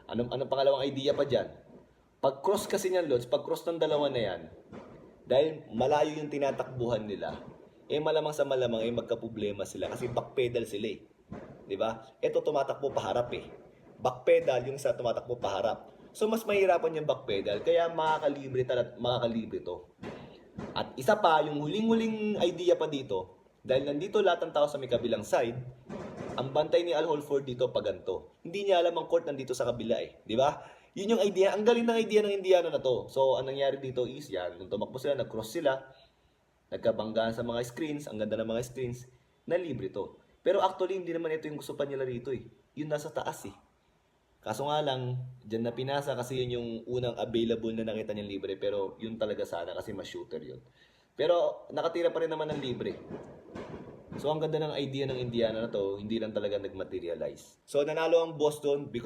Anong pangalawang idea pa dyan? Pag-cross kasi niyan, Lods, pag-cross ng dalawa na yan, dahil malayo yung tinatakbuhan nila, malamang sa malamang magkaproblema sila kasi backpedal sila eh. 'Di ba? Ito tumatakbo paharap eh. Backpedal yung sa tumatakbo paharap. So mas mahirapan yung backpedal kaya makakalibre to. At isa pa, yung huling-huling idea pa dito, dahil nandito lahat ng tao sa may kabilang side, ang bantay ni Al Holford dito pag ganito. Hindi niya alam ang court nandito sa kabila eh. Di ba? Yun yung idea. Ang galing ng idea ng Indiano na to. So, ang nangyari dito is yan. Nung tumakbo sila, nag-cross sila, nagkabanggaan sa mga screens, ang ganda ng mga screens, na libre to. Pero actually, hindi naman ito yung gusto pa nila rito eh. Yun nasa taas eh. Kaso nga lang, dyan na pinasa kasi yun yung unang available na nakita niyang libre. Pero yun talaga sana kasi mas shooter yun. Pero nakatira pa rin naman ng libre. So ang ganda ng idea ng Indiana na to, hindi lang talaga nag-materialize. So nanalo ang Boston because